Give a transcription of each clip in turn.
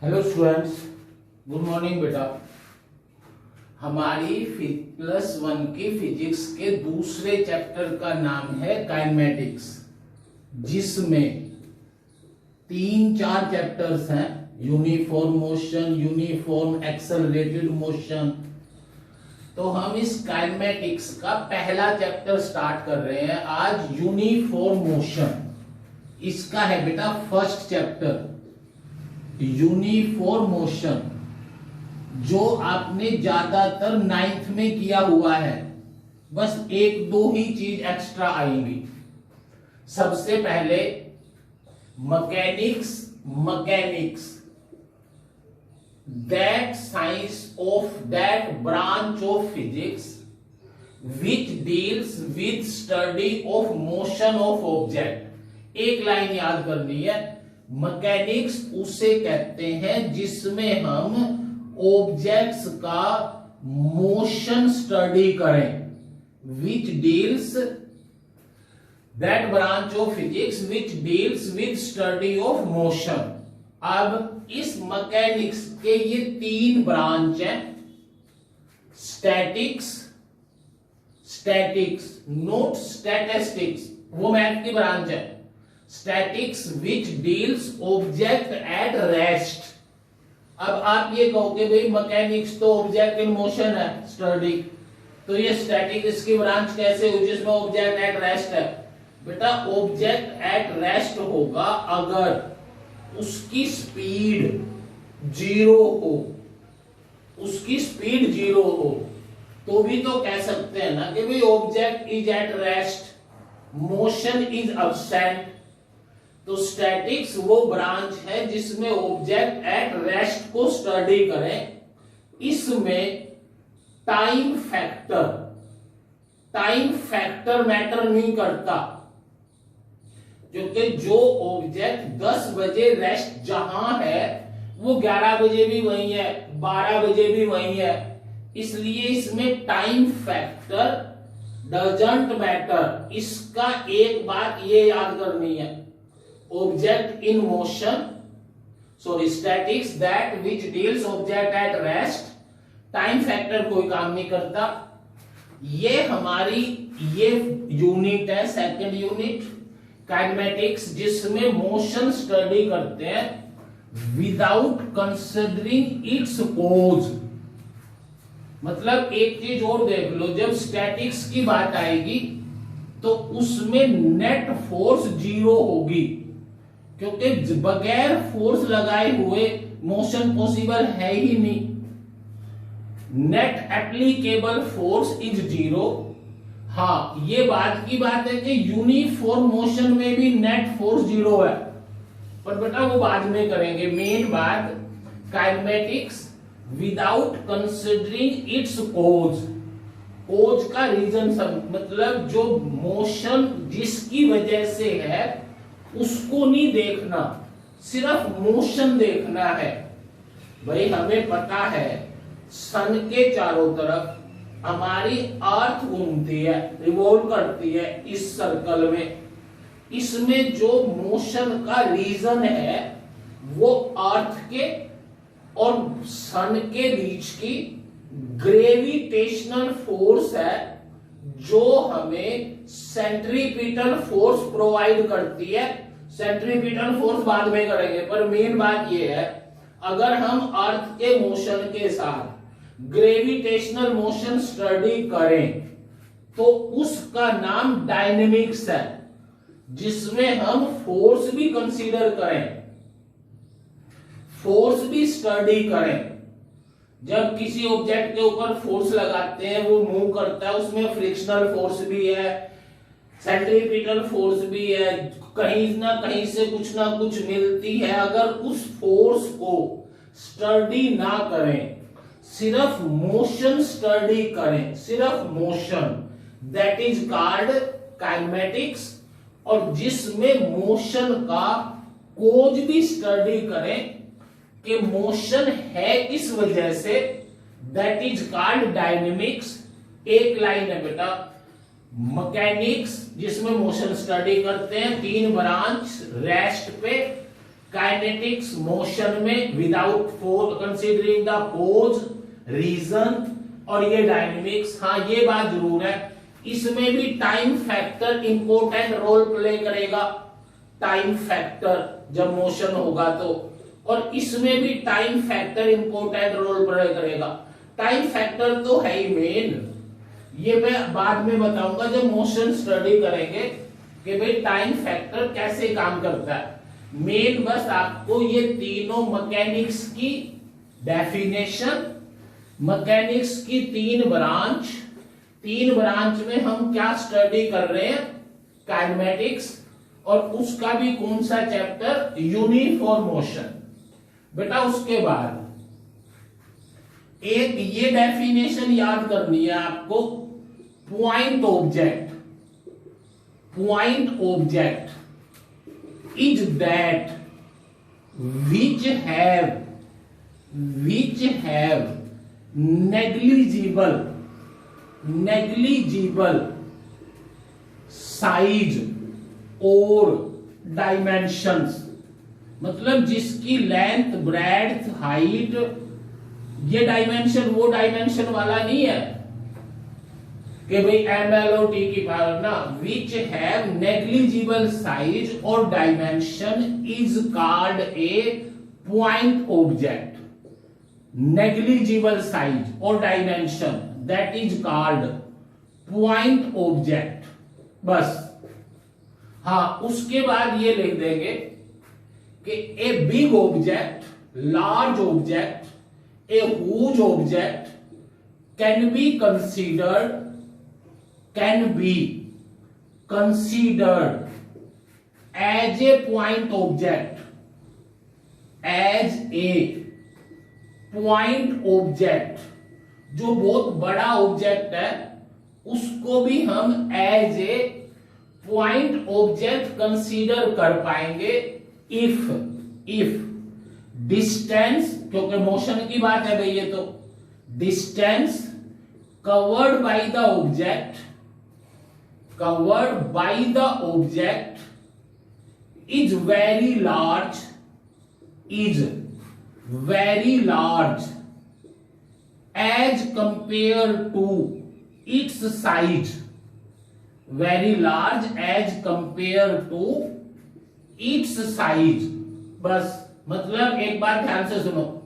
Hello students, good morning बेटा। हमारी +1 की फिजिक्स के दूसरे चैप्टर का नाम है काइनेमेटिक्स, जिसमें 3-4 चैप्टर्स हैं। Uniform motion, uniform accelerated motion. तो हम इस काइनेमेटिक्स का पहला चैप्टर स्टार्ट कर रहे हैं आज। यूनिफॉर्म मोशन इसका है बेटा फर्स्ट चैप्टर, यूनिफॉर्म मोशन, जो आपने ज्यादातर 9th में किया हुआ है। बस 1-2 ही चीज एक्स्ट्रा आएंगी। सबसे पहले mechanics that science of that branch of physics which deals with study of motion of object. एक लाइन याद करनी है। मैकेनिक्स उसे कहते हैं जिसमें हम ऑब्जेक्ट्स का मोशन स्टडी करें। Which deals that branch of physics which deals with study of motion. अब इस मैकेनिक्स के ये 3 ब्रांच हैं। स्टैटिक्स नोट स्टैटिस्टिक्स, वो मैथ की ब्रांच है। Statics which deals object at rest. अब आप ये कहोगे भाई मैकेनिक्स तो ऑब्जेक्ट इन मोशन है स्टडी, तो ये स्टैटिक्स की ब्रांच कैसे हुई जिसमें ऑब्जेक्ट एट रेस्ट है? बेटा ऑब्जेक्ट एट रेस्ट होगा अगर उसकी स्पीड 0 हो। उसकी स्पीड 0 हो तो भी तो कह सकते हैं ना कि भाई object is at rest, motion is absent. तो स्टैटिक्स वो ब्रांच है जिसमें ऑब्जेक्ट एट रेस्ट को स्टडी करें। इसमें टाइम फैक्टर मैटर नहीं करता, क्योंकि जो ऑब्जेक्ट 10 बजे रेस्ट जहां है वो 11 बजे भी वही है, 12 बजे भी वही है। इसलिए इसमें टाइम फैक्टर डजंट मैटर। इसका एक बात ये याद करनी है, object in motion, sorry statics that which deals object at rest, time factor कोई काम नहीं करता। ये हमारी ये यूनिट है, सेकंड यूनिट काइनेमेटिक्स, जिसमें मोशन स्टडी करते हैं विदाउट कंसिडरिंग इट्स कोज। मतलब एक चीज और देख लो, जब स्टैटिक्स की बात आएगी तो उसमें नेट फोर्स 0 होगी, क्योंकि बगैर फोर्स लगाए हुए मोशन पॉसिबल है ही नहीं। Net applicable force is 0। हाँ, ये बात की बात है कि यूनिफॉर्म मोशन में भी नेट फोर्स 0 है, पर बेटा वो बाद में करेंगे। मेन बात काइनेमेटिक्स विदाउट कंसिडरिंग इट्स कोज का रीजन सब, मतलब जो मोशन जिसकी वजह से है उसको नहीं देखना, सिर्फ मोशन देखना है। भाई हमें पता है सन के चारों तरफ हमारी अर्थ घूमती है, रिवॉल्व करती है इस सर्कल में। इसमें जो मोशन का रीजन है वो अर्थ के और सन के बीच की ग्रेविटेशनल फोर्स है, जो हमें सेंट्रीपिटल फोर्स प्रोवाइड करती है। सेंट्रीपिटल फोर्स बाद में करेंगे, पर मेन बात यह है अगर हम अर्थ के मोशन के साथ ग्रेविटेशनल मोशन स्टडी करें तो उसका नाम डायनेमिक्स है, जिसमें हम फोर्स भी कंसीडर करें, फोर्स भी स्टडी करें। जब किसी ऑब्जेक्ट के ऊपर फोर्स लगाते हैं वो मूव करता है, उसमें फ्रिक्शनल फोर्स भी है, सेंट्रीपिटल फोर्स भी है, कहीं ना कहीं से कुछ ना कुछ मिलती है। अगर उस फोर्स को स्टडी ना करें, सिर्फ मोशन स्टडी करें, सिर्फ motion, that is called kinematics. और जिसमें मोशन का कोज भी स्टडी करें कि मोशन है किस वजह से, दैट इज कॉल्ड डायनेमिक्स। एक लाइन है बेटा मैकेनिक्स जिसमें मोशन स्टडी करते हैं, 3 ब्रांच रेस्ट पे काइनेटिक्स मोशन में without force, considering the pose, reason, और ये डायनेमिक्स। हाँ, ये बात जरूर है, इसमें भी time factor important role play करेगा। टाइम फैक्टर जब मोशन होगा तो, और इसमें भी time factor important role play करेगा। टाइम फैक्टर तो है ही मेन, ये मैं बाद में बताऊंगा जब मोशन स्टडी करेंगे कि भाई टाइम फैक्टर कैसे काम करता है। मेन बस आपको ये तीनों मैकेनिक्स की डेफिनेशन, मैकेनिक्स की तीन ब्रांच में हम क्या स्टडी कर रहे हैं, काइनेमेटिक्स, और उसका भी कौन सा चैप्टर, यूनिफॉर्म मोशन। बेटा उसके बाद एक ये डेफिनेशन याद करनी है आपको, point object is that which have negligible size और dimensions, मतलब जिसकी लेंथ, ब्रेड्थ, हाइट, ये डायमेंशन वो डायमेंशन वाला नहीं है कि भाई MLOT की पावर ना, विच हैव नेग्लिजिबल साइज और dimension is called a point object. Negligible size और dimension that is called point object. बस हाँ, उसके बाद ये लिख देंगे कि a big object, large object, a huge object can be considered as a point object, जो बहुत बड़ा ऑब्जेक्ट है उसको भी हम as a point object consider कर पाएंगे इफ डिस्टेंस, क्योंकि मोशन की बात है भाई, ये तो distance covered by the object is very large as compared to its size, very large as compared to its size। बस मतलब एक बात ध्यान से सुनो,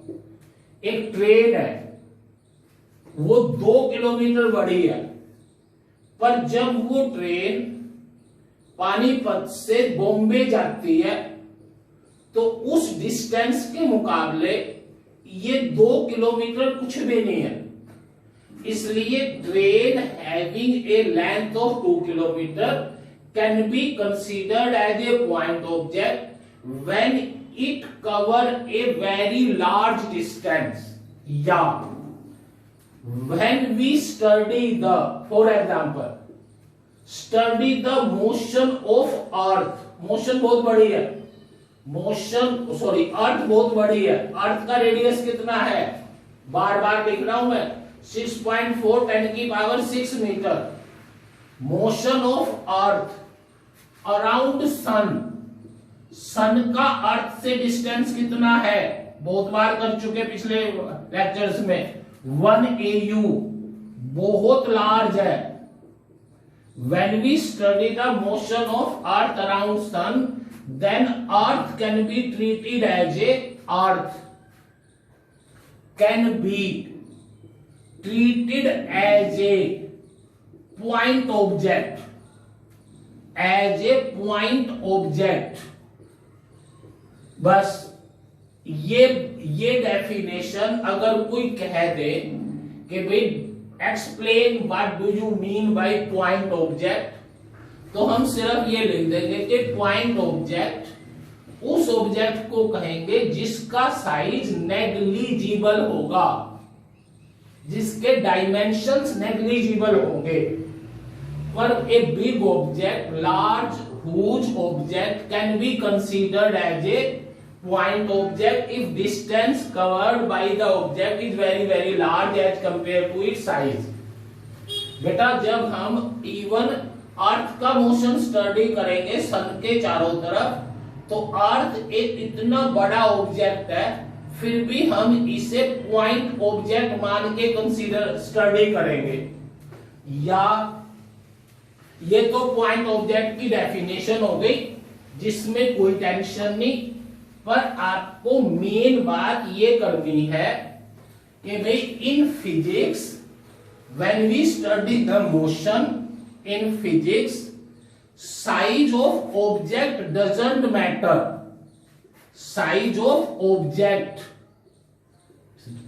एक ट्रेन है वो 2 किलोमीटर बड़ी है, पर जब वो ट्रेन पानीपत से बॉम्बे जाती है तो उस डिस्टेंस के मुकाबले ये 2 किलोमीटर कुछ भी नहीं है। इसलिए train having a length of 2 kilometer can be considered as a point object when it cover a very large distance, या when we study the, for example, study the motion of earth, motion बहुत बड़ी है, अर्थ बहुत बड़ी है, अर्थ का radius कितना है, बार बार लिख रहा हूं मैं, 6.4 10 की power 6 meter. Motion of earth around sun का अर्थ से डिस्टेंस कितना है, बहुत बार कर चुके पिछले लेक्चर्स में, 1 AU, बहुत लार्ज है। When we study the motion of earth around sun, then earth can be treated as a point object, बस ये डेफिनेशन अगर कोई कह दे कि भाई explain what do you mean by point object, तो हम सिर्फ ये लिख देंगे कि पॉइंट ऑब्जेक्ट उस ऑब्जेक्ट को कहेंगे जिसका साइज नेग्लिजिबल होगा, जिसके डायमेंशंस नेग्लिजिबल होंगे। पर a big object, large huge object can be considered as a point object if distance covered by the object is very large as compared to its size। बेटा जब हम even अर्थ का motion study करेंगे सन के चारों तरफ, तो अर्थ एक इतना बड़ा ऑब्जेक्ट है, फिर भी हम इसे पॉइंट ऑब्जेक्ट मान के कंसीडर स्टडी करेंगे। या ये तो पॉइंट ऑब्जेक्ट की डेफिनेशन हो गई, जिसमें कोई टेंशन नहीं, पर आपको मेन बात ये करनी है कि भाई in physics when we study the motion in physics, size of object doesn't matter. Size of object,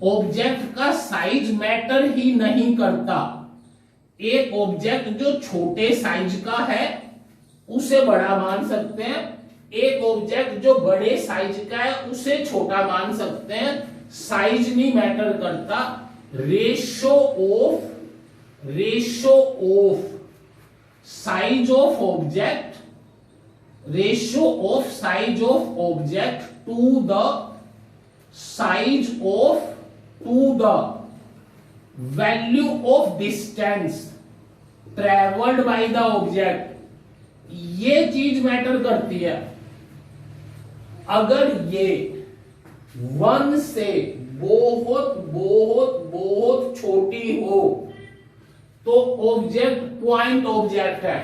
object का साइज मैटर ही नहीं करता। एक ऑब्जेक्ट जो छोटे साइज का है उसे बड़ा मान सकते हैं, एक ऑब्जेक्ट जो बड़े साइज का है उसे छोटा मान सकते हैं। साइज नहीं मैटर करता। Ratio of size of object, ratio of size of object to the size of, to the value of distance travelled by the object, ये चीज मैटर करती है। अगर ये 1 से बहुत बहुत बहुत छोटी हो तो ऑब्जेक्ट पॉइंट ऑब्जेक्ट है।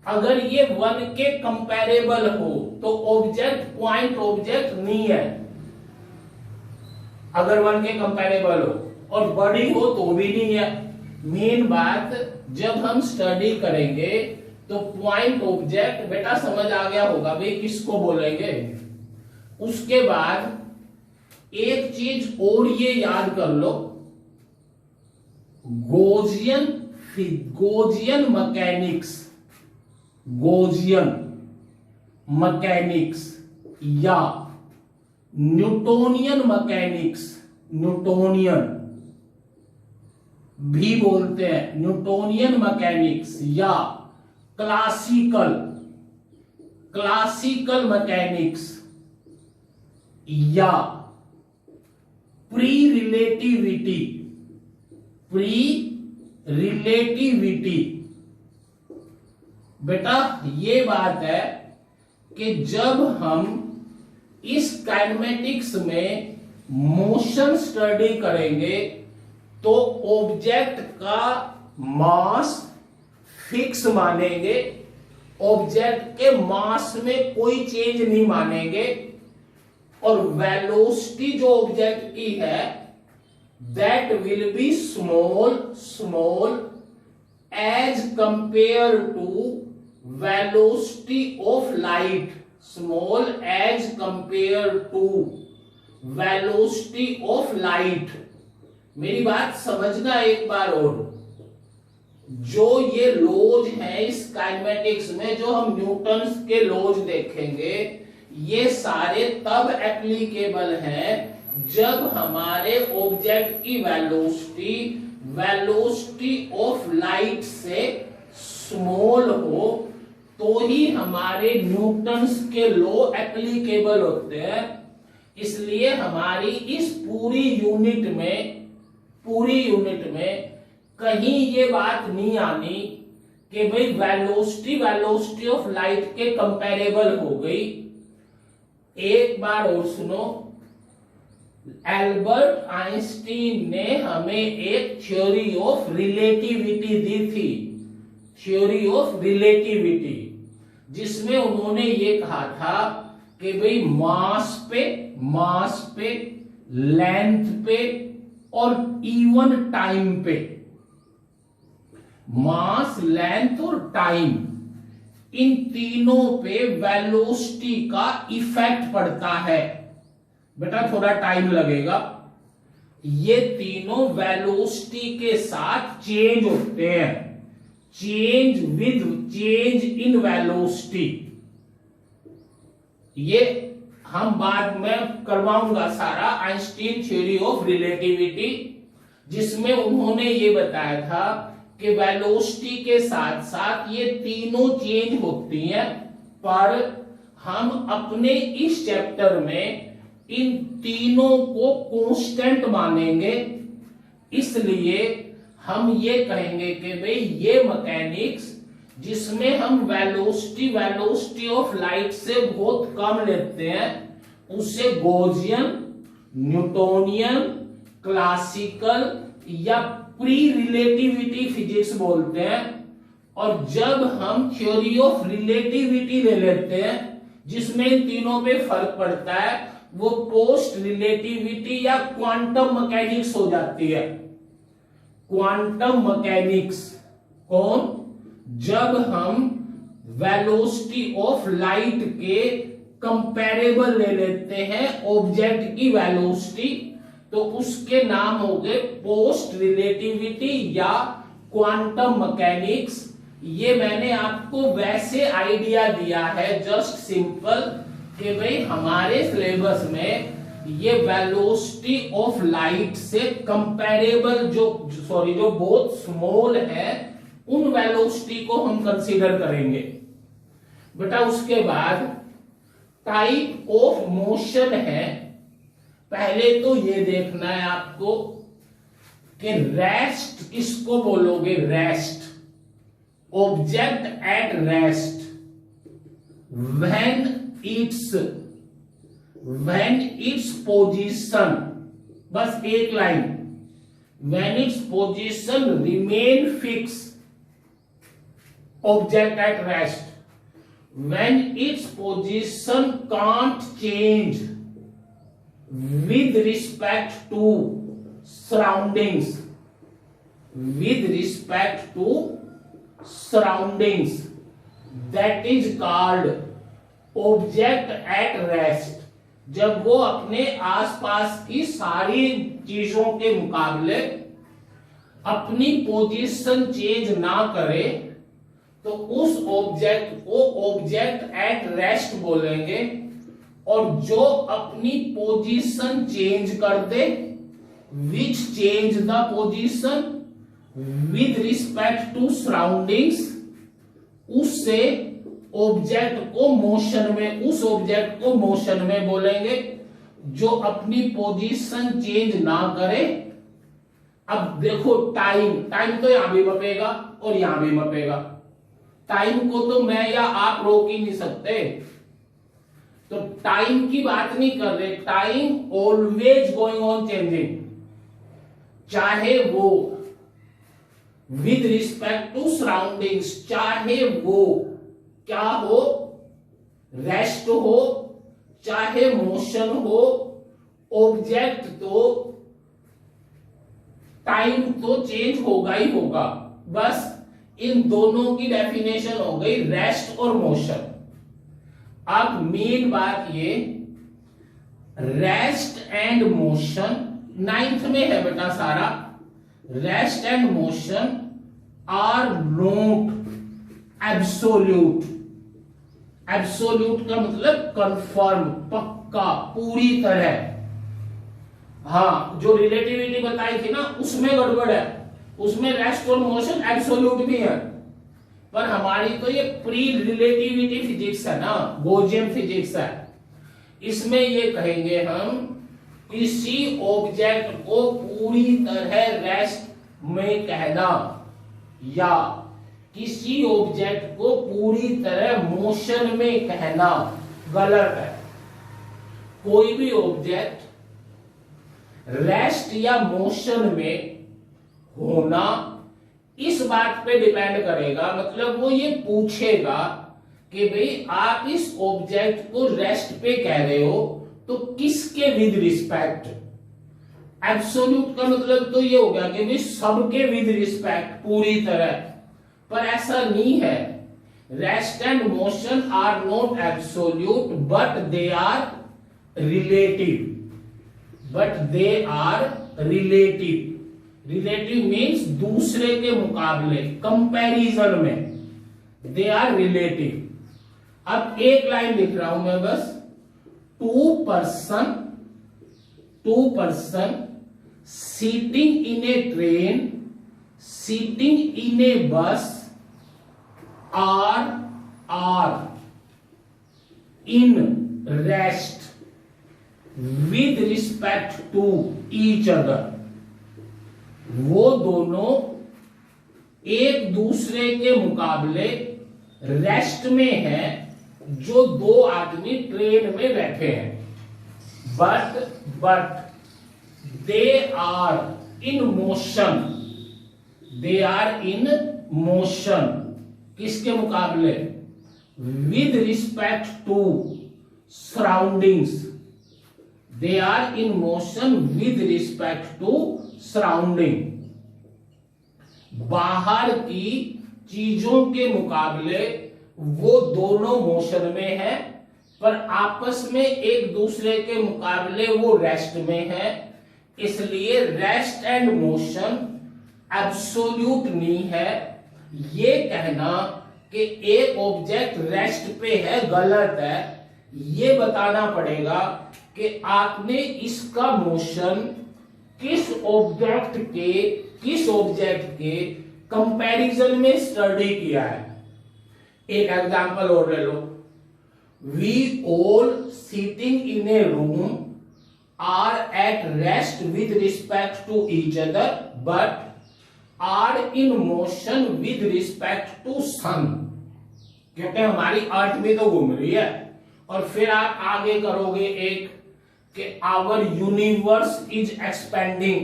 अगर ये 1 के कंपैरेबल हो तो ऑब्जेक्ट पॉइंट ऑब्जेक्ट नहीं है। अगर 1 के कंपैरेबल हो, और बड़ी हो तो भी नहीं है। मेन बात जब हम स्टडी करेंगे तो पॉइंट ऑब्जेक्ट बेटा समझ आ गया होगा भाई किसको बोलेंगे। उसके बाद एक चीज और ये याद कर लो, गोजियन मैकेनिक्स या न्यूटोनियन मैकेनिक्स, न्यूटोनियन भी बोलते हैं, न्यूटोनियन मैकेनिक्स या क्लासिकल मैकेनिक्स या प्री रिलेटिविटी। बेटा ये बात है कि जब हम इस काइनेमेटिक्स में मोशन स्टडी करेंगे तो ऑब्जेक्ट का मास फिक्स मानेंगे, ऑब्जेक्ट के मास में कोई चेंज नहीं मानेंगे, और वेलोसिटी जो ऑब्जेक्ट की है that will be small as compare to velocity of light, small as compare to velocity of light. मेरी बात समझना एक बार और, जो ये लॉज है इस काइनेमेटिक्स में, जो हम न्यूटन्स के लॉज देखेंगे, ये सारे तब एप्लीकेबल हैं जब हमारे ऑब्जेक्ट की वेलोसिटी ऑफ लाइट से स्मॉल हो, तो ही हमारे न्यूटन्स के लॉ एप्लीकेबल होते हैं। इसलिए हमारी इस पूरी यूनिट में कहीं ये बात नहीं आनी कि भाई वेलोसिटी ऑफ लाइट के कंपैरेबल हो गई। एक बार और सुनो, एल्बर्ट आइंस्टीन ने हमें एक थ्योरी ऑफ रिलेटिविटी दी थी, थ्योरी ऑफ रिलेटिविटी, जिसमें उन्होंने ये कहा था कि भाई मास पे लेंथ पे और इवन टाइम पे, मास लेंथ और टाइम, इन तीनों पे वेलोसिटी का इफेक्ट पड़ता है। बेटा थोड़ा टाइम लगेगा, ये तीनों वेलोसिटी के साथ चेंज होते हैं, चेंज इन वेलोसिटी। ये हम बाद में करवाऊंगा सारा आइंस्टीन थ्योरी ऑफ रिलेटिविटी, जिसमें उन्होंने ये बताया था कि वेलोसिटी के साथ साथ ये तीनों चेंज होती हैं, पर हम अपने इस चैप्टर में इन तीनों को कांस्टेंट मानेंगे। इसलिए हम ये कहेंगे कि भाई ये मैकेनिक्स जिसमें हम वेलोसिटी ऑफ लाइट से बहुत कम लेते हैं, उसे गॉसियन, न्यूटोनियन, क्लासिकल या प्री रिलेटिविटी फिजिक्स बोलते हैं। और जब हम थ्योरी ऑफ रिलेटिविटी ले लेते हैं, जिसमें इन तीनों पे फर्क पड़ता है, वो पोस्ट रिलेटिविटी या क्वांटम मैकेनिक्स हो जाती है। क्वांटम मैकेनिक्स कौन? जब हम वेलोसिटी ऑफ लाइट के कंपैरेबल ले लेते हैं ऑब्जेक्ट की वेलोसिटी, तो उसके नाम हो गए पोस्ट रिलेटिविटी या क्वांटम मैकेनिक्स। ये मैंने आपको वैसे आइडिया दिया है, जस्ट सिंपल, कि भाई हमारे सिलेबस में ये वेलोसिटी ऑफ लाइट से कंपैरेबल जो बहुत स्मॉल है, उन वेलोसिटी को हम कंसीडर करेंगे बेटा। उसके बाद टाइप ऑफ मोशन है। पहले तो ये देखना है आपको कि रेस्ट किसको बोलोगे? Rest, object at rest, when its position, बस एक line, when its position remain fixed, object at rest, when its position can't change with respect to surroundings, with respect to surroundings, that is called object at rest। जब वो अपने आसपास की सारी चीजों के मुकाबले अपनी पोजीशन चेंज ना करे, तो उस ऑब्जेक्ट को ऑब्जेक्ट एट रेस्ट बोलेंगे। और जो अपनी पोजीशन चेंज कर दे, which change the position with respect to surroundings, उससे ऑब्जेक्ट को मोशन में, उस ऑब्जेक्ट को मोशन में बोलेंगे जो अपनी पोजीशन चेंज ना करे। अब देखो टाइम तो यहां भी मपेगा और यहां भी मपेगा। टाइम को तो मैं या आप रोक ही नहीं सकते, तो टाइम की बात नहीं कर रहे। Time always going on changing, चाहे वो विद रिस्पेक्ट टू सराउंडिंग्स, चाहे वो क्या हो, रेस्ट हो, चाहे मोशन हो, ऑब्जेक्ट तो टाइम तो चेंज होगा ही होगा। बस इन दोनों की डेफिनेशन हो गई, रेस्ट और मोशन। अब मेन बात ये, रेस्ट एंड मोशन 9th में है बेटा सारा। Rest and motion are not absolute. Absolute का मतलब कंफर्म, पक्का, पूरी तरह। हाँ, जो रिलेटिविटी बताई थी ना, उसमें गड़बड़ है, उसमें रेस्ट और मोशन एब्सोल्यूट भी है। पर हमारी तो ये प्री रिलेटिविटी फिजिक्स है ना, गॉसियन फिजिक्स है। इसमें ये कहेंगे हम, किसी ऑब्जेक्ट को पूरी तरह रेस्ट में कहना या किसी ऑब्जेक्ट को पूरी तरह मोशन में कहना गलत है। कोई भी ऑब्जेक्ट रेस्ट या मोशन में होना इस बात पे डिपेंड करेगा, मतलब वो ये पूछेगा कि भाई आप इस ऑब्जेक्ट को रेस्ट पे कह रहे हो तो किसके विद रिस्पेक्ट। एब्सोल्यूट का मतलब तो ये हो गया कि भाई सबके विद रिस्पेक्ट, पूरी तरह, पर ऐसा नहीं है। Rest and motion are not absolute but they are relative, but they are relative. Relative means दूसरे के मुकाबले, कंपैरिजन में, दे आर रिलेटिव। अब एक लाइन लिख रहा हूं मैं बस, two person sitting in a train, sitting in a bus are in rest with respect to each other. वो दोनों एक दूसरे के मुकाबले रेस्ट में है जो दो आदमी ट्रेन में बैठे हैं, but they are in motion, they are in motion किसके मुकाबले, with respect to surroundings, they are in motion with respect to surrounding, बाहर की चीजों के मुकाबले वो दोनों मोशन में है, पर आपस में एक दूसरे के मुकाबले वो रेस्ट में है। इसलिए रेस्ट एंड मोशन एब्सोल्यूट नहीं है। ये कहना कि एक ऑब्जेक्ट रेस्ट पे है गलत है। ये बताना पड़ेगा कि आपने इसका मोशन किस ऑब्जेक्ट के कंपैरिजन में स्टडी किया है। एक एग्जांपल और ले लो, we all sitting in a room are at rest with respect to each other but are in motion with respect to sun, क्योंकि हमारी अर्थ भी तो घूम रही है। और फिर आप आगे करोगे एक कि आवर यूनिवर्स इज एक्सपेंडिंग,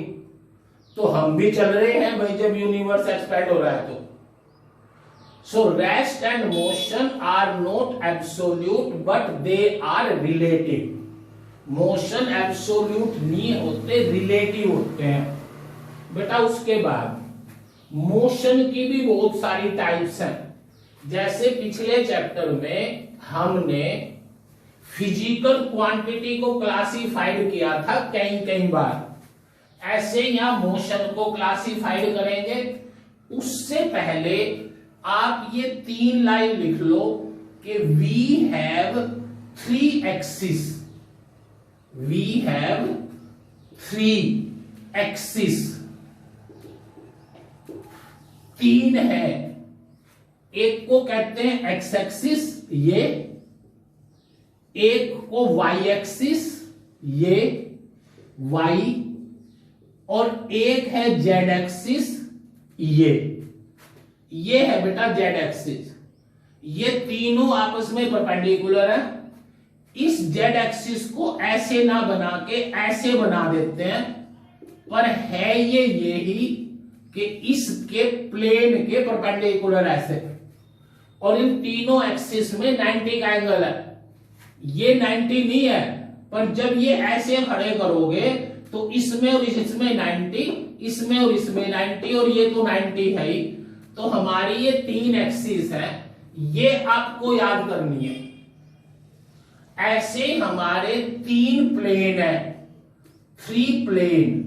तो हम भी चल रहे हैं भाई जब यूनिवर्स एक्सपेंड हो रहा है तो। So rest and motion are not absolute but they are relative. Motion absolute नहीं होते, रिलेटिव होते हैं बेटा। उसके बाद मोशन की भी बहुत सारी टाइप्स हैं। जैसे पिछले चैप्टर में हमने फिजिकल क्वांटिटी को क्लासिफाइड किया था कई बार, ऐसे यहां मोशन को क्लासिफाइड करेंगे। उससे पहले आप ये 3 लाइन लिख लो कि we have 3 axis, we have 3 axis, 3 है। एक को कहते हैं एक्स एक्सिस, ये एक को वाई एक्सिस, ये वाई, और एक है जेड एक्सिस, ये है बेटा जेड एक्सिस। ये तीनों आपस में परपेंडिकुलर है। इस जेड एक्सिस को ऐसे ना बना के ऐसे बना देते हैं, पर है ये यही कि इसके प्लेन के परपेंडिकुलर ऐसे, और इन तीनों एक्सिस में 90 का एंगल है। ये 90 नहीं है, पर जब ये ऐसे खड़े करोगे तो इसमें और इसमें 90, इसमें और इसमें 90, और ये तो 90 है ही। तो हमारी ये 3 एक्सिस है, ये आपको याद करनी है। ऐसे हमारे 3 प्लेन है, 3 प्लेन।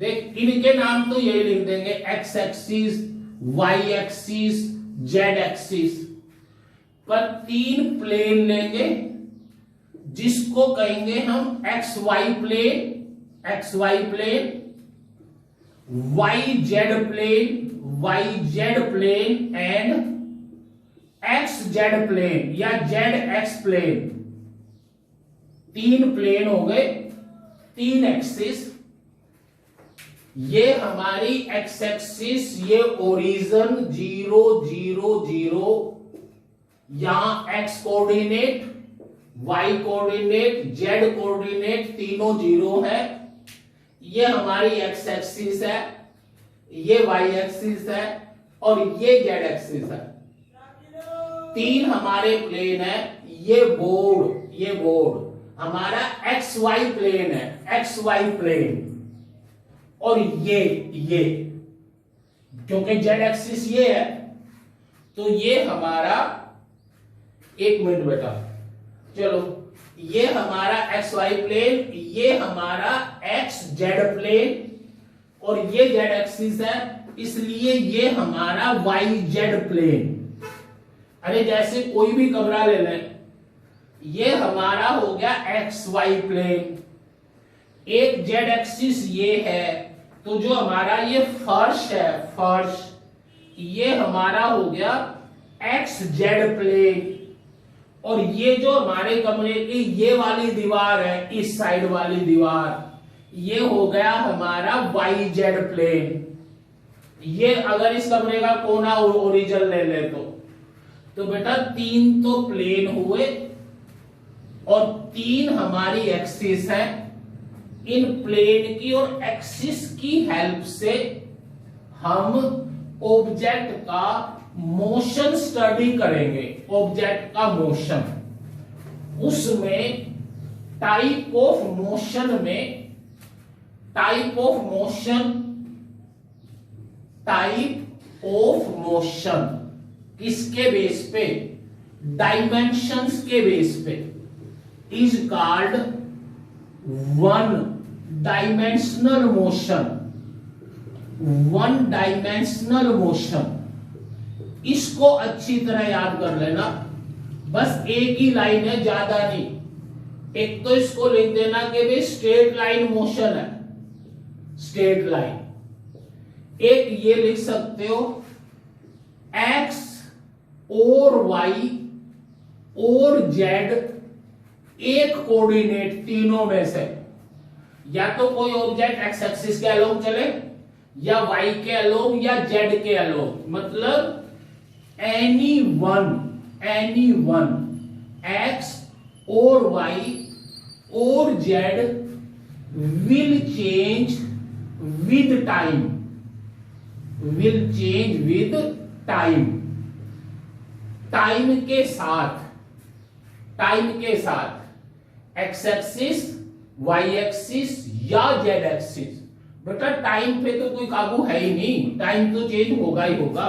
देख इनके नाम तो यही लिख देंगे, x axis, y axis, z axis. पर 3 प्लेन लेंगे जिसको कहेंगे हम x y plane, x y plane, y z plane, y z plane, and x z plane या जेड एक्स प्लेन। 3 प्लेन हो गए, 3 एक्सिस। ये हमारी एक्स एक्सिस, ये ओरिजिन 0 0 0, यहां x coordinate, y coordinate, z coordinate तीनों 0 है। ये हमारी एक्स एक्सिस है, ये वाई एक्सिस है, और ये जेड एक्सिस है। 3 हमारे प्लेन है। ये बोर्ड हमारा एक्स वाई प्लेन है, एक्स वाई प्लेन। और ये क्योंकि जेड एक्सिस ये है, तो ये हमारा, एक मिनट बेटा, चलो, ये हमारा एक्स वाई प्लेन, ये हमारा एक्स जेड प्लेन, और ये जेड एक्सिस है, इसलिए ये हमारा वाई जेड प्लेन। अरे जैसे कोई भी कमरा ले लें, ये हमारा हो गया एक्स वाई प्लेन, एक जेड एक्सिस ये है, तो जो हमारा ये फर्श है, फर्श, ये हमारा हो गया एक्स जेड प्लेन। और ये जो हमारे कमरे की ये वाली दीवार है, इस साइड वाली दीवार, ये हो गया हमारा वाई जेड प्लेन। ये अगर इस कमरे का कोना ओरिजिन ले ले तो बेटा 3 तो प्लेन हुए और 3 हमारी एक्सिस है। इन प्लेन की और एक्सिस की हेल्प से हम ऑब्जेक्ट का मोशन स्टडी करेंगे। ऑब्जेक्ट का मोशन, उसमें टाइप ऑफ मोशन में टाइप ऑफ मोशन किसके बेस पे? डायमेंशंस के बेस पे is called one dimensional motion. One dimensional motion, इसको अच्छी तरह याद कर लेना। बस एक ही लाइन है, ज्यादा नहीं। एक तो इसको लिख देना कि भाई स्ट्रेट लाइन मोशन है, स्ट्रेट लाइन। एक ये लिख सकते हो एक्स और वाई और जेड एक कोऑर्डिनेट तीनों में से, या तो कोई ऑब्जेक्ट एक्स एक्सिस के अलोंग चले, या वाई के अलोंग, या जेड के अलोंग। मतलब एनी वन एक्स और वाई और Z will change with time, time के साथ एक्स एक्सिस, वाई एक्सिस या जेड एक्सिस। बेटा टाइम पे तो कोई काबू है ही नहीं, टाइम तो चेंज होगा ही होगा।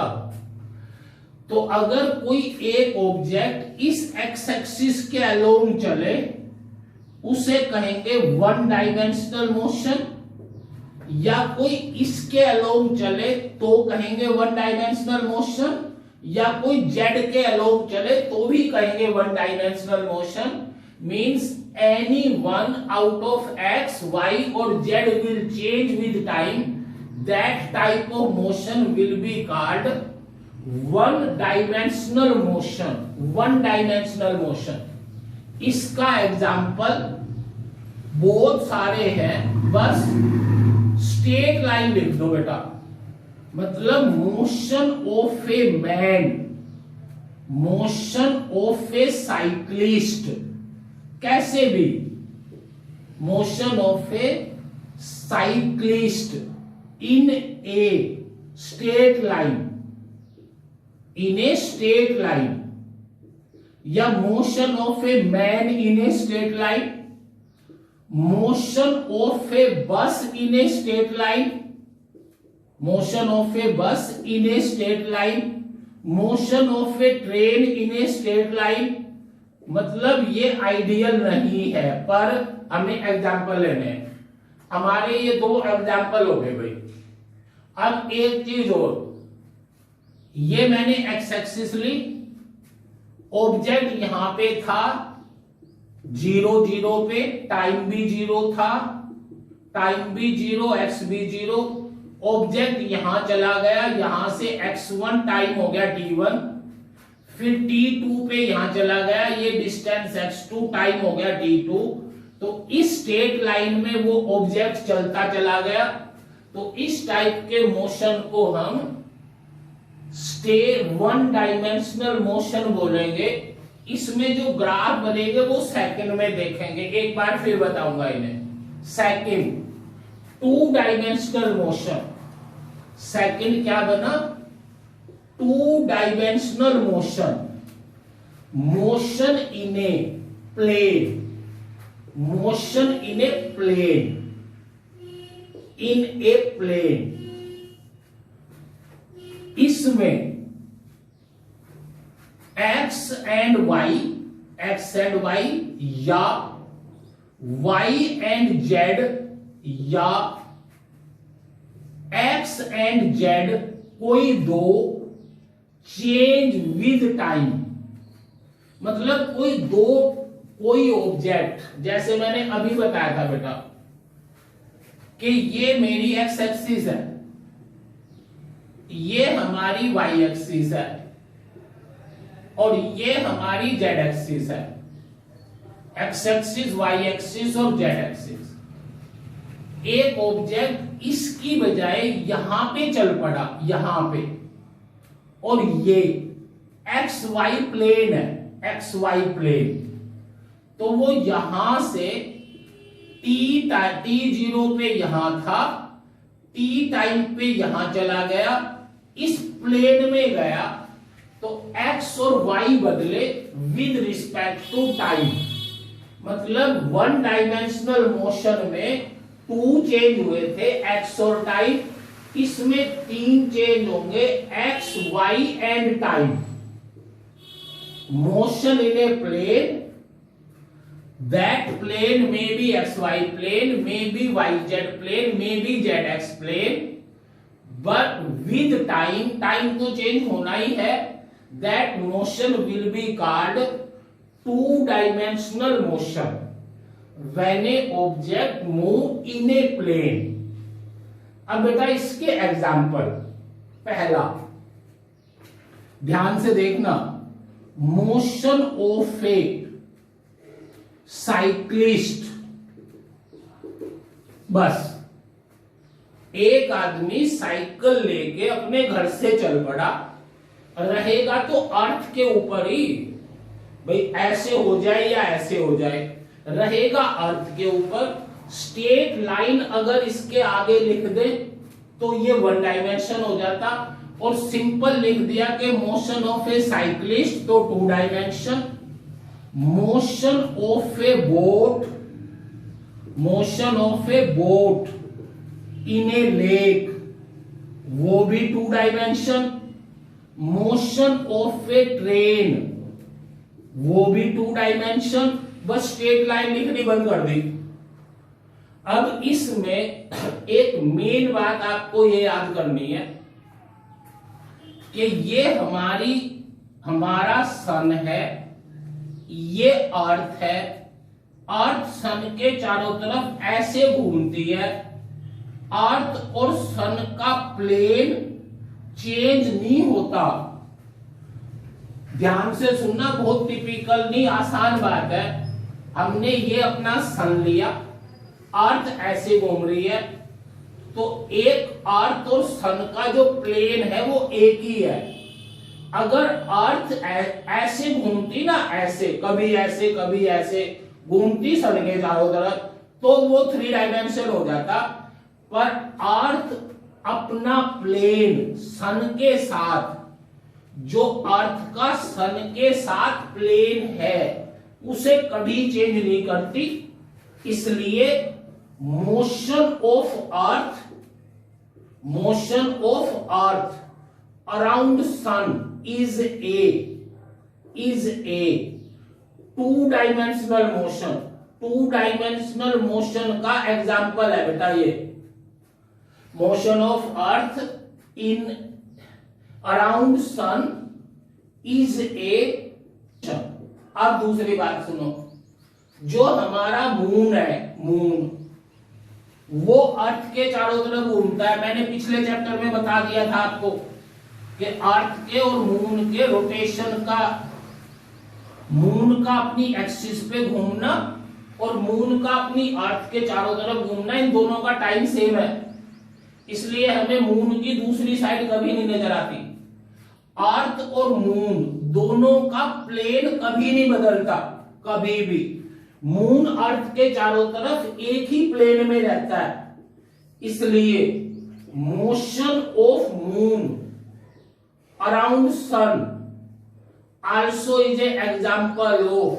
तो अगर कोई एक ऑब्जेक्ट इस एक्स एक्सिस के अलोंग चले, उसे कहेंगे वन डायमेंशनल मोशन, या कोई इसके अलोंग चले तो कहेंगे वन डायमेंशनल मोशन, या कोई जेड के अलोंग चले तो भी कहेंगे one dimensional motion. Means any one out of X, Y और Z will change with time, that type of motion will be called one dimensional motion. One dimensional motion, इसका example बहुत सारे हैं, बस स्ट्रेट लाइन लिख दो बेटा। मतलब motion of a man, motion of a cyclist, कैसे भी motion of a cyclist in a straight line, in a straight line, या motion of a man in a straight line, motion of a bus in a straight line, motion of a bus in a straight line, motion of a train in a straight line. मतलब ये ideal नहीं है, पर हमें example लेने हैं। हमारे ये 2 एग्जाम्पल हो गए भाई। अब एक चीज और, ये मैंने एक्स एक्सिस ली, ऑब्जेक्ट यहां पे था 0 0 पे, टाइम भी 0 था, टाइम भी 0, एक्स भी 0। ऑब्जेक्ट यहां चला गया, यहां से x1 टाइम हो गया t1, फिर t2 पे यहां चला गया, ये डिस्टेंस x2 टाइम हो गया t2। तो इस स्ट्रेट लाइन में वो ऑब्जेक्ट चलता चला गया। तो इस टाइप के मोशन को हम वन डायमेंशनल मोशन बोलेंगे। इसमें जो ग्राफ बनेंगे वो सेकंड में देखेंगे, एक बार फिर बताऊंगा इन्हें। सेकंड 2 डायमेंशनल मोशन, सेकंड क्या बना? 2 dimensional motion, motion in a plane, motion in a plane, in a plane. इसमें एक्स एंड वाई या वाई एंड जेड या एक्स एंड जेड कोई 2 चेंज विद टाइम। मतलब कोई ऑब्जेक्ट, जैसे मैंने अभी बताया था बेटा कि ये मेरी एक्स एक्सिस है, ये हमारी वाई एक्सिस है, और ये हमारी जेड एक्सिस है। एक्स एक्सिस, वाई एक्सिस और जेड एक्सिस। एक ऑब्जेक्ट इसकी बजाय यहां पे चल पड़ा, यहां पे, और ये एक्स वाई प्लेन है, एक्स वाई प्लेन, तो वो यहां से टी जीरो पे यहां था, टी टाइम पे यहां चला गया, इस प्लेन में गया, तो एक्स और वाई बदले विद रिस्पेक्ट टू टाइम। मतलब वन डायमेंशनल मोशन में टू चेंज हुए थे, एक्स और टाइम, इसमें तीन चेंज होंगे, x y and time. Motion in a plane, that plane may be xy plane, may be yz plane, may be zx plane, but with time तो change होना ही है, that motion will be called two dimensional motion when a object move in a plane। अब बेटा इसके example, पहला ध्यान से देखना, मोशन ऑफ ए साइक्लिस्ट। बस एक आदमी साइकिल लेके अपने घर से चल पड़ा, रहेगा तो अर्थ के ऊपर ही, भाई ऐसे हो जाए या ऐसे हो जाए, रहेगा अर्थ के ऊपर। स्ट्रेट लाइन अगर इसके आगे लिख दे तो ये वन डायमेंशन हो जाता, और सिंपल लिख दिया कि मोशन ऑफ ए साइक्लिस्ट तो two dimension. Motion of a boat, motion of a boat in a lake, वो भी two dimension. Motion of a train, वो भी टू डायमेंशन। बस स्ट्रेट लाइन लिखनी बंद कर दी। अब इसमें एक मेन बात आपको ये याद करनी है कि ये हमारा सन है, ये अर्थ है, अर्थ सन के चारों तरफ ऐसे घूमती है, अर्थ और सन का प्लेन चेंज नहीं होता। ध्यान से सुनना, बहुत टिपिकल नहीं, आसान बात है। हमने ये अपना सन लिया, अर्थ ऐसे घूम रही है, तो एक अर्थ और सन का जो प्लेन है वो एक ही है। अगर अर्थ ऐसे घूमती ना, ऐसे कभी ऐसे घूमती सन के चारों तरफ, तो वो थ्री डायमेंशन हो जाता। पर अर्थ अपना प्लेन सन के साथ, जो अर्थ का सन के साथ प्लेन है, उसे कभी चेंज नहीं करती। इसलिए motion of earth around sun is a two dimensional motion. Two dimensional motion का एग्जाम्पल है बेटा ये, motion of earth in around sun is a. अब दूसरी बात सुनो, जो हमारा मून है, मून वो अर्थ के चारों तरफ घूमता है। मैंने पिछले चैप्टर में बता दिया था आपको कि अर्थ के और मून के रोटेशन का, मून का अपनी एक्सिस पे घूमना और मून का अपनी अर्थ के चारों तरफ घूमना, इन दोनों का टाइम सेम है। इसलिए हमें मून की दूसरी साइड कभी नहीं नजर आती। अर्थ और मून दोनों का प्लेन कभी नहीं बदलता, कभी भी। मून अर्थ के चारों तरफ एक ही प्लेन में रहता है। इसलिए motion of moon around sun also is an example of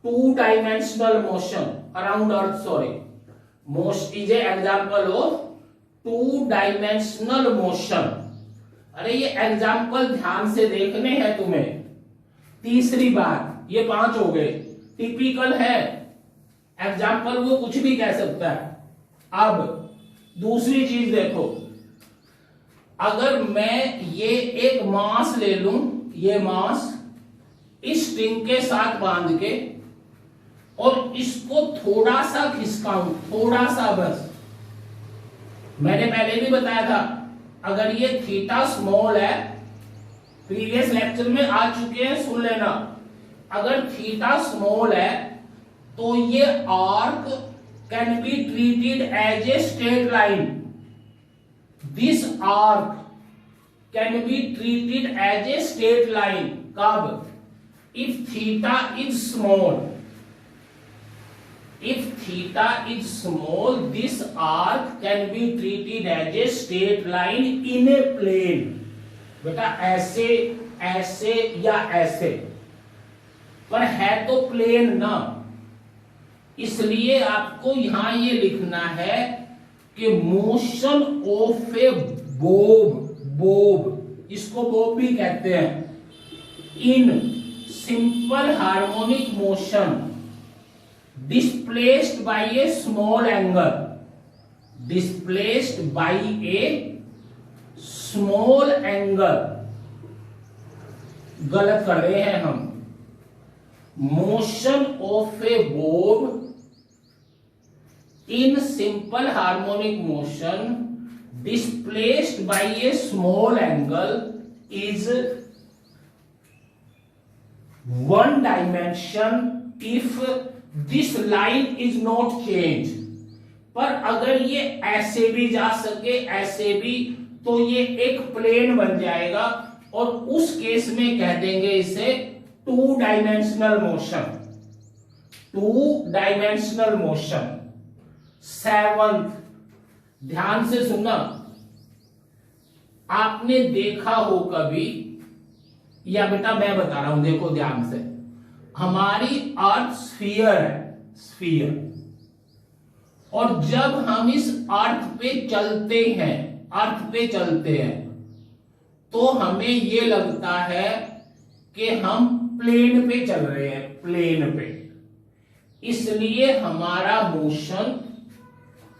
two-dimensional motion around earth. Sorry, most is an example of two-dimensional motion। अरे ये एग्जाम्पल ध्यान से देखने हैं तुम्हें। तीसरी बात, ये 5 हो गए, टिपिकल है, एग्जाम्पल वो कुछ भी कह सकता है। अब दूसरी चीज देखो, अगर मैं ये एक मास ले लूं, ये मास इस स्ट्रिंग के साथ बांध के, और इसको थोड़ा सा खिसकाऊं, थोड़ा सा बस। मैंने पहले भी बताया था, अगर ये थीटा स्मॉल है, प्रीवियस लेक्चर में आ चुके हैं, सुन लेना। अगर थीटा स्मॉल है तो ये arc can be treated as a straight line. This arc can be treated as a straight line कब? If theta is small, if theta is small, this arc can be treated as a straight line in a plane. बेटा ऐसे ऐसे या ऐसे, पर है तो plane ना, इसलिए आपको यहां ये लिखना है कि मोशन ऑफ ए बोब, इसको बोब भी कहते हैं, in simple harmonic motion displaced by a small angle, displaced by a small angle, गलत कर रहे हैं हम, motion of a bob in simple harmonic motion displaced by a small angle is one dimension if this line is not change. पर अगर ये ऐसे भी जा सके ऐसे भी, तो ये एक प्लेन बन जाएगा और उस केस में कह देंगे इसे to dimensional motion, two dimensional motion. Seventh, ध्यान से सुनना, आपने देखा हो कभी, या बेटा मैं बता रहा हूं, देखो ध्यान से, हमारी अर्थ स्फीयर है, स्फीयर, और जब हम इस अर्थ पे चलते हैं, अर्थ पे चलते हैं, तो हमें ये लगता है कि हम प्लेन पे चल रहे हैं, प्लेन पे। इसलिए हमारा motion,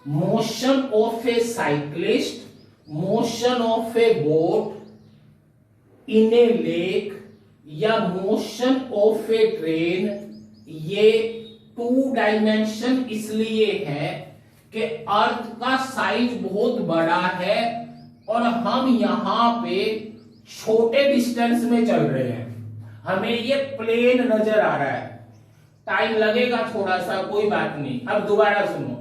motion of a cyclist, motion of a boat in a lake, या मोशन ऑफ ए ट्रेन, ये टू डायमेंशन इसलिए है कि अर्थ का साइज बहुत बड़ा है और हम यहां पे छोटे डिस्टेंस में चल रहे हैं, हमें ये प्लेन नजर आ रहा है। टाइम लगेगा थोड़ा सा, कोई बात नहीं। अब दोबारा सुनो,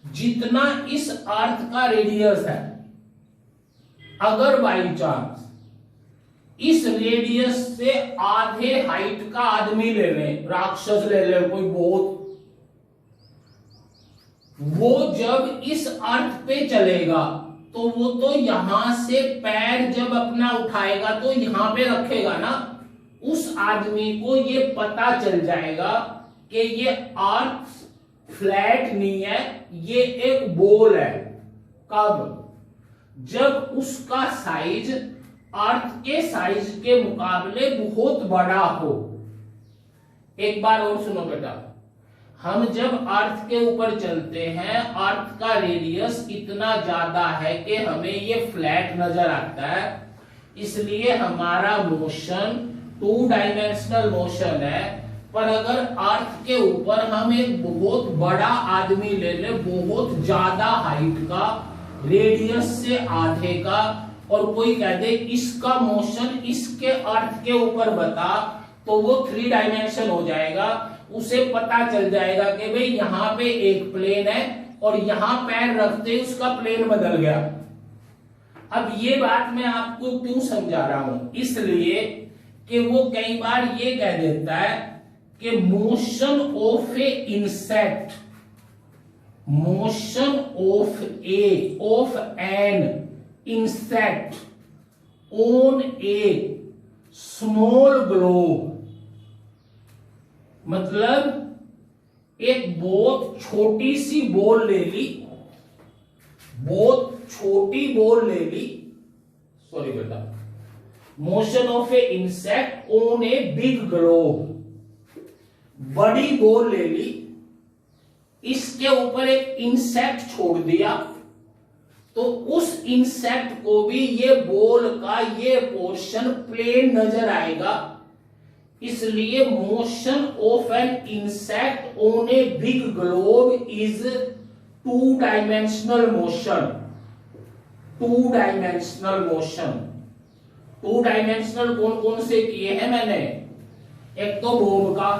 जितना इस अर्थ का रेडियस है, अगर बाई चांस इस रेडियस से आधे हाइट का आदमी ले लें, राक्षस ले लें, कोई बहुत, वो जब इस अर्थ पे चलेगा तो वो तो यहां से पैर जब अपना उठाएगा तो यहां पे रखेगा ना, उस आदमी को ये पता चल जाएगा कि ये अर्थ फ्लैट नहीं है, ये एक बॉल है। कब? जब उसका साइज अर्थ के साइज के मुकाबले बहुत बड़ा हो। एक बार और सुनो बेटा, हम जब अर्थ के ऊपर चलते हैं, अर्थ का रेडियस इतना ज्यादा है कि हमें ये फ्लैट नजर आता है, इसलिए हमारा मोशन टू डायमेंशनल मोशन है। पर अगर अर्थ के ऊपर हम एक बहुत बड़ा आदमी ले ले, बहुत ज्यादा हाइट का, रेडियस से आधे का, और कोई कह दे इसका मोशन इसके अर्थ के ऊपर बता, तो वो थ्री डायमेंशन हो जाएगा। उसे पता चल जाएगा कि भाई यहां पे एक प्लेन है और यहां पैर रखते उसका प्लेन बदल गया। अब ये बात मैं आपको क्यों समझा रहा हूं, इसलिए कि वो कई बार ये कह देता है कि motion of a insect, motion of an insect on A small globe, मतलब एक बहुत छोटी सी बॉल ले ली, बहुत छोटी बॉल ले ली, सॉरी बेटा, motion of a insect on a big globe, बड़ी बॉल ले ली, इसके ऊपर एक इंसेक्ट छोड़ दिया, तो उस इंसेक्ट को भी ये बॉल का ये पोर्शन प्लेन नजर आएगा। इसलिए motion of an insect on a big globe is to dimensional motion, two dimensional motion. Two dimensional कौन कौन से किए हैं मैंने? एक तो बॉब का,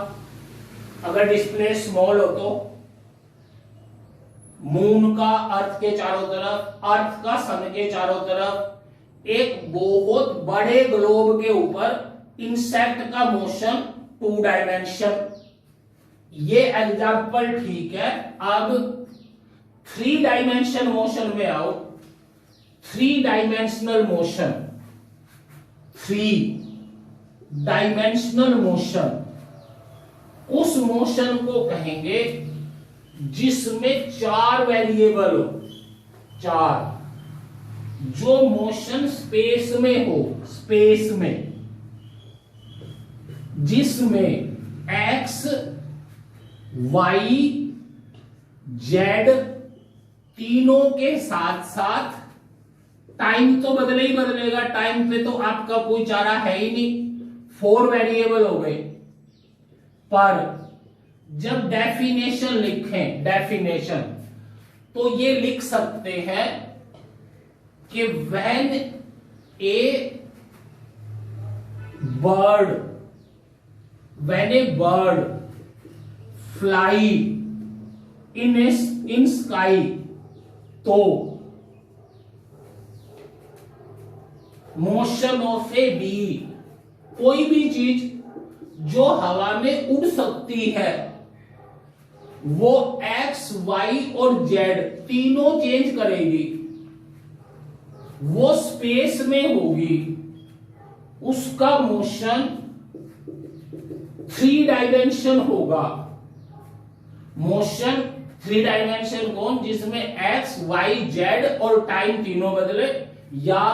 अगर डिस्प्ले स्मॉल हो तो, मून का अर्थ के चारों तरफ, अर्थ का सन के चारों तरफ, एक बहुत बड़े ग्लोब के ऊपर इंसेक्ट का मोशन 2 डायमेंशन। ये एग्जाम्पल ठीक है। अब 3 डायमेंशन मोशन में आओ। 3 डायमेंशनल मोशन, 3 डायमेंशनल मोशन उस मोशन को कहेंगे जिसमें 4 वेरिएबल हो। 4, जो मोशन स्पेस में हो, स्पेस में, जिसमें x, y, z तीनों के साथ साथ टाइम तो बदले ही बदलेगा, टाइम पे तो आपका कोई चारा है ही नहीं, 4 वेरिएबल हो गए। पर जब डेफिनेशन लिखें, डेफिनेशन, तो ये लिख सकते हैं कि when A bird fly in sky, तो मोशन ऑफ ए बी, कोई भी चीज जो हवा में उड़ सकती है वो x, y और z तीनों चेंज करेगी, वो स्पेस में होगी, उसका मोशन 3 डायमेंशन होगा। मोशन 3 डायमेंशन कौन? जिसमें x, y, z और टाइम तीनों बदले, या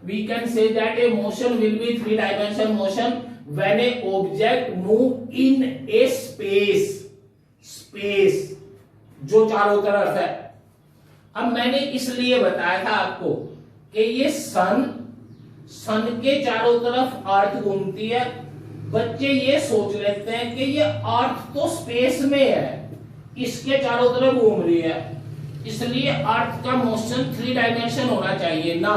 we can say that a motion will be 3 dimension motion when a object move in a space, space जो चारों तरफ है। अब मैंने इसलिए बताया था आपको कि ये सन के चारों तरफ अर्थ घूमती है। बच्चे ये सोच लेते हैं कि ये अर्थ तो स्पेस में है, इसके चारों तरफ घूम रही है, इसलिए अर्थ का मोशन 3 डायमेंशन होना चाहिए ना।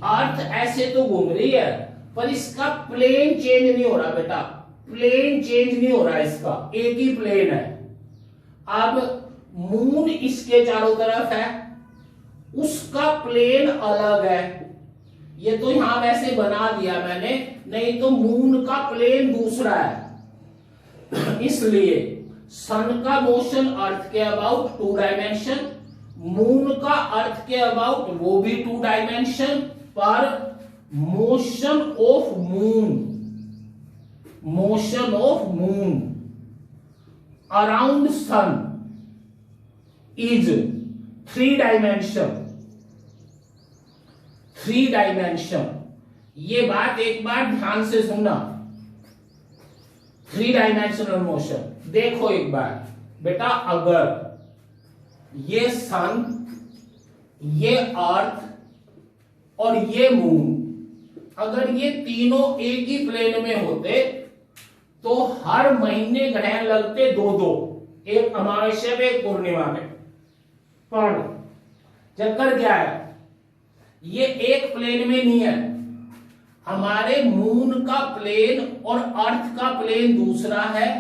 अर्थ ऐसे तो घूम रही है पर इसका प्लेन चेंज नहीं हो रहा बेटा, प्लेन चेंज नहीं हो रहा, इसका एक ही प्लेन है। अब मून इसके चारों तरफ है, उसका प्लेन अलग है। ये तो यहां वैसे बना दिया मैंने, नहीं तो मून का प्लेन दूसरा है। इसलिए सन का मोशन अर्थ के अबाउट 2 डायमेंशन, मून का अर्थ के अबाउट वो भी 2 डायमेंशन, पर motion of moon around sun is 3 dimension. 3 dimension, ये बात एक बार ध्यान से सुनना। 3 डायमेंशनल मोशन देखो एक बार बेटा, अगर ये सन, ये अर्थ और ये मून, अगर ये तीनों एक ही प्लेन में होते तो हर महीने ग्रहण लगते 2-2, एक अमावस्या पे एक पूर्णिमा पे। पर चक्कर क्या है, ये एक प्लेन में नहीं है। हमारे मून का प्लेन और अर्थ का प्लेन दूसरा है,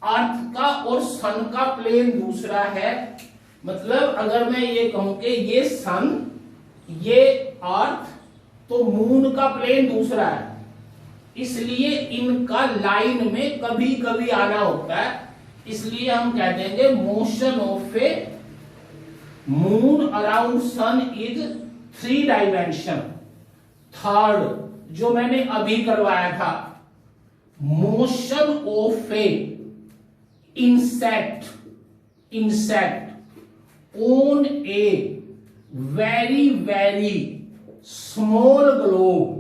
अर्थ का और सन का प्लेन दूसरा है। मतलब अगर मैं ये कहूं कि ये सन, ये अर्थ, तो मून का प्लेन दूसरा है, इसलिए इनका लाइन में कभी कभी आना होता है। इसलिए हम कह देंगे motion of a moon around sun is 3 dimension. Third जो मैंने अभी करवाया था, motion of a insect on a very very small globe.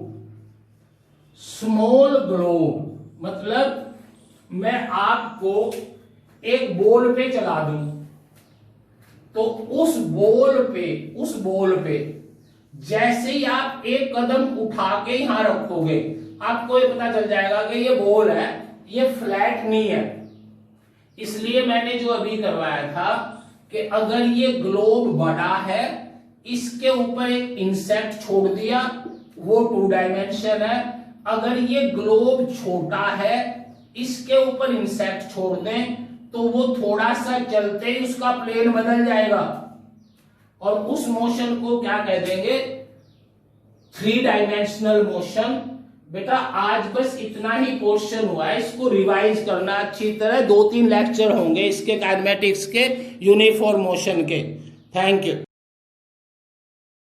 मतलब मैं आपको एक बॉल पे चला दूं तो उस बॉल पे जैसे ही आप एक कदम उठा के यहां रखोगे, आपको ये पता चल जाएगा कि ये बॉल है, ये फ्लैट नहीं है। इसलिए मैंने जो अभी करवाया था कि अगर ये ग्लोब बड़ा है, इसके ऊपर एक इंसेक्ट छोड़ दिया, वो 2 डायमेंशन है। अगर ये ग्लोब छोटा है, इसके ऊपर इंसेक्ट छोड़ दें तो वो थोड़ा सा चलते ही उसका प्लेन बदल जाएगा और उस मोशन को क्या कह देंगे? 3 डायमेंशनल मोशन, बेटा आज बस इतना ही पोर्शन हुआ है, इसको रिवाइज करना अच्छी तरह। 2-3 लेक्चर होंगे इसके काइनेमेटिक्स के, यूनिफॉर्म मोशन के। Thank you.